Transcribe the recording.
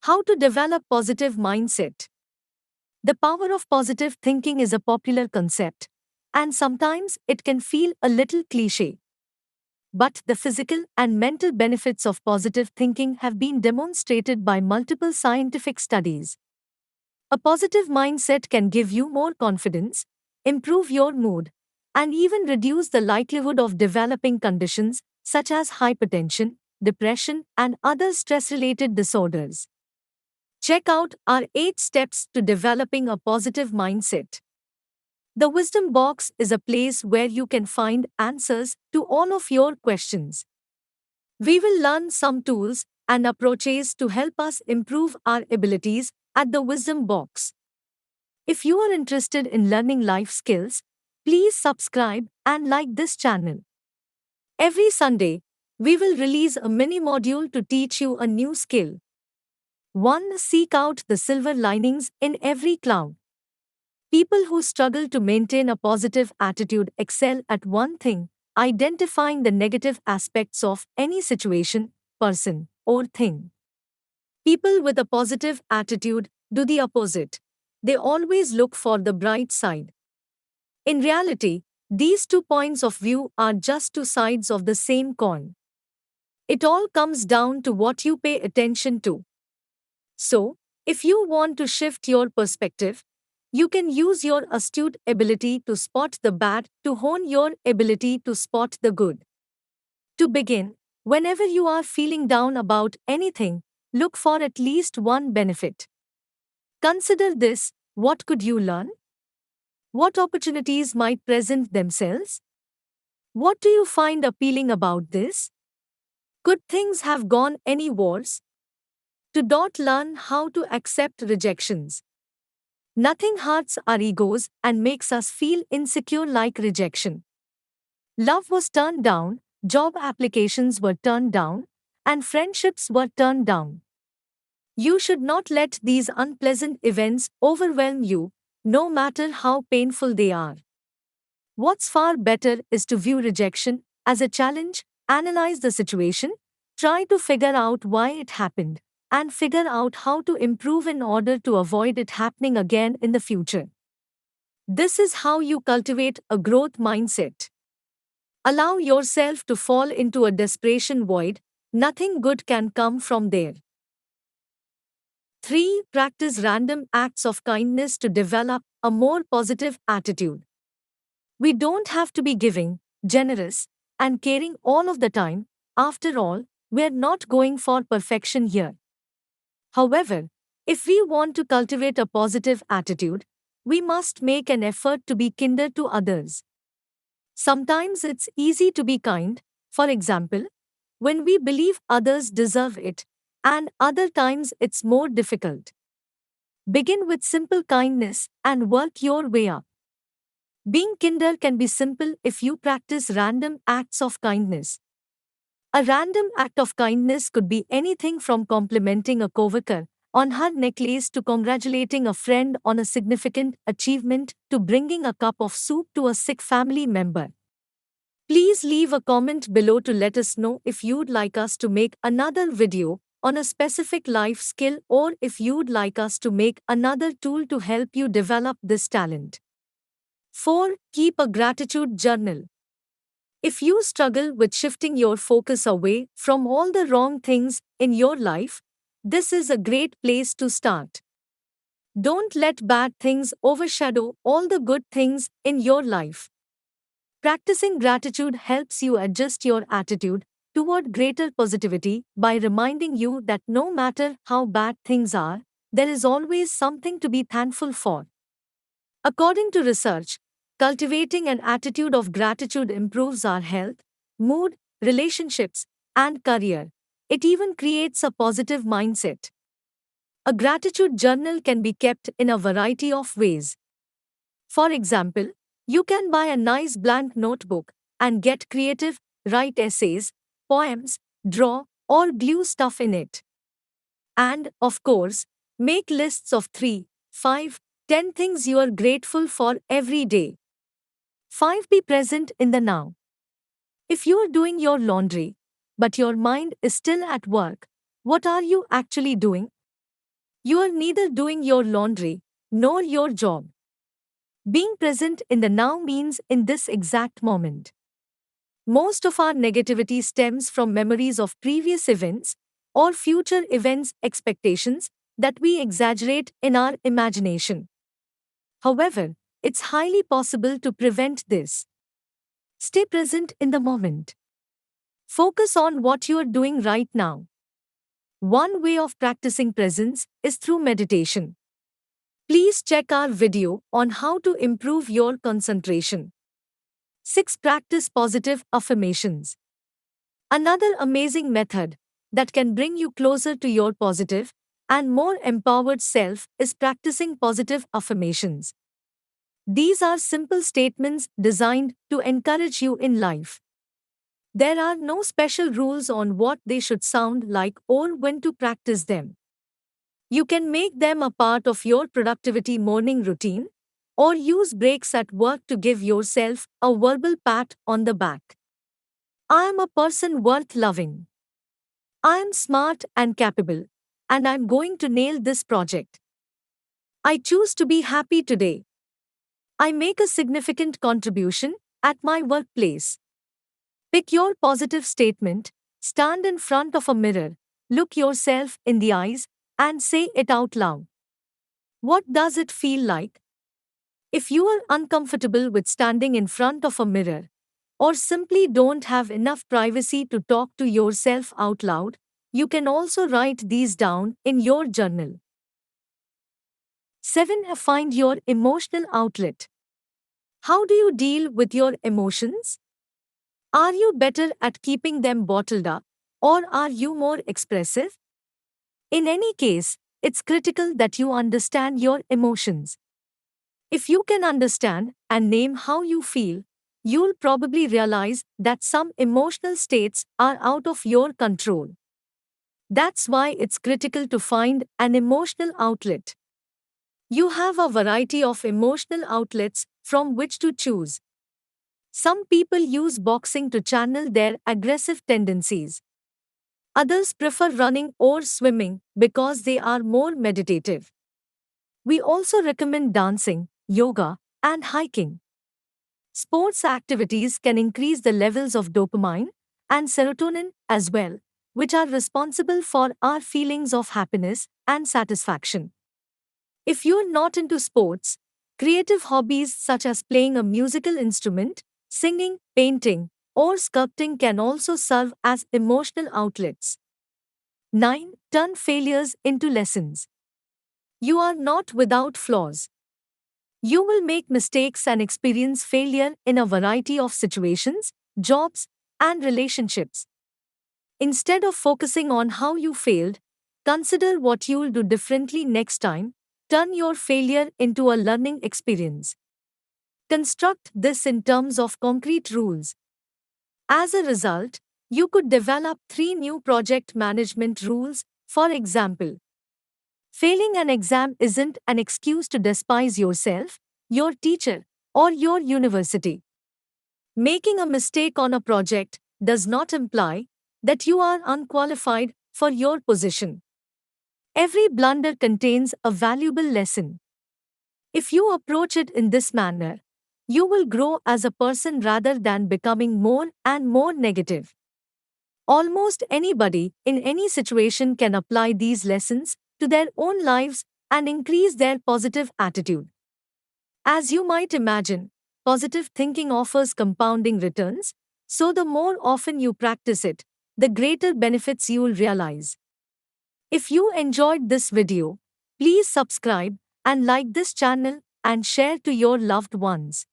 How to develop positive mindset. The power of positive thinking is a popular concept, and sometimes it can feel a little cliché. But the physical and mental benefits of positive thinking have been demonstrated by multiple scientific studies. A positive mindset can give you more confidence, improve your mood, and even reduce the likelihood of developing conditions such as hypertension, depression, and other stress related disorders. Check out our 8 steps to developing a positive mindset. The Wisdom Box is a place where you can find answers to all of your questions. We will learn some tools and approaches to help us improve our abilities at the Wisdom Box. If you are interested in learning life skills, please subscribe and like this channel. Every Sunday, we will release a mini module to teach you a new skill. 1. Seek out the silver linings in every cloud. People who struggle to maintain a positive attitude excel at one thing: identifying the negative aspects of any situation, person, or thing. People with a positive attitude do the opposite. They always look for the bright side. In reality, these 2 points of view are just 2 sides of the same coin. It all comes down to what you pay attention to. So, if you want to shift your perspective, you can use your astute ability to spot the bad to hone your ability to spot the good. To begin, whenever you are feeling down about anything, look for at least one benefit. Consider this: what could you learn? What opportunities might present themselves? What do you find appealing about this? Could things have gone any worse? To learn how to accept rejections. Nothing hurts our egos and makes us feel insecure like rejection. Love was turned down, job applications were turned down, and friendships were turned down. You should not let these unpleasant events overwhelm you, no matter how painful they are. What's far better is to view rejection as a challenge, analyze the situation, try to figure out why it happened, and figure out how to improve in order to avoid it happening again in the future. This is how you cultivate a growth mindset. Allow yourself to fall into a desperation void, nothing good can come from there. 3. Practice random acts of kindness to develop a more positive attitude. We don't have to be giving, generous, and caring all of the time. After all, we're not going for perfection here. However, if we want to cultivate a positive attitude, we must make an effort to be kinder to others. Sometimes it's easy to be kind, for example, when we believe others deserve it, and other times it's more difficult. Begin with simple kindness and work your way up. Being kinder can be simple if you practice random acts of kindness. A random act of kindness could be anything from complimenting a coworker on her necklace to congratulating a friend on a significant achievement to bringing a cup of soup to a sick family member. Please leave a comment below to let us know if you'd like us to make another video on a specific life skill or if you'd like us to make another tool to help you develop this talent. 4. Keep a gratitude journal. If you struggle with shifting your focus away from all the wrong things in your life, this is a great place to start. Don't let bad things overshadow all the good things in your life. Practicing gratitude helps you adjust your attitude toward greater positivity by reminding you that no matter how bad things are, there is always something to be thankful for. According to research, cultivating an attitude of gratitude improves our health, mood, relationships, and career. It even creates a positive mindset. A gratitude journal can be kept in a variety of ways. For example, you can buy a nice blank notebook and get creative, write essays, poems, draw, or glue stuff in it. And, of course, make lists of 3, 5, 10 things you are grateful for every day. 5. Be present in the now. If you are doing your laundry, but your mind is still at work, what are you actually doing? You are neither doing your laundry nor your job. Being present in the now means in this exact moment. Most of our negativity stems from memories of previous events or future events' expectations that we exaggerate in our imagination. However, it's highly possible to prevent this. Stay present in the moment. Focus on what you are doing right now. One way of practicing presence is through meditation. Please check our video on how to improve your concentration. 6. Practice positive affirmations. Another amazing method that can bring you closer to your positive and more empowered self is practicing positive affirmations. These are simple statements designed to encourage you in life. There are no special rules on what they should sound like or when to practice them. You can make them a part of your productivity morning routine or use breaks at work to give yourself a verbal pat on the back. I am a person worth loving. I am smart and capable, and I'm going to nail this project. I choose to be happy today. I make a significant contribution at my workplace. Pick your positive statement, stand in front of a mirror, look yourself in the eyes, and say it out loud. What does it feel like? If you are uncomfortable with standing in front of a mirror, or simply don't have enough privacy to talk to yourself out loud, you can also write these down in your journal. 7. Find your emotional outlet. How do you deal with your emotions? Are you better at keeping them bottled up, or are you more expressive? In any case, it's critical that you understand your emotions. If you can understand and name how you feel, you'll probably realize that some emotional states are out of your control. That's why it's critical to find an emotional outlet. You have a variety of emotional outlets from which to choose. Some people use boxing to channel their aggressive tendencies. Others prefer running or swimming because they are more meditative. We also recommend dancing, yoga, and hiking. Sports activities can increase the levels of dopamine and serotonin as well, which are responsible for our feelings of happiness and satisfaction. If you're not into sports, creative hobbies such as playing a musical instrument, singing, painting, or sculpting can also serve as emotional outlets. 9. Turn failures into lessons. You are not without flaws. You will make mistakes and experience failure in a variety of situations, jobs, and relationships. Instead of focusing on how you failed, consider what you'll do differently next time. Turn your failure into a learning experience. Construct this in terms of concrete rules. As a result, you could develop 3 new project management rules. For example, failing an exam isn't an excuse to despise yourself, your teacher, or your university. Making a mistake on a project does not imply that you are unqualified for your position. Every blunder contains a valuable lesson. If you approach it in this manner, you will grow as a person rather than becoming more and more negative. Almost anybody in any situation can apply these lessons to their own lives and increase their positive attitude. As you might imagine, positive thinking offers compounding returns, so the more often you practice it, the greater benefits you'll realize. If you enjoyed this video, please subscribe and like this channel and share to your loved ones.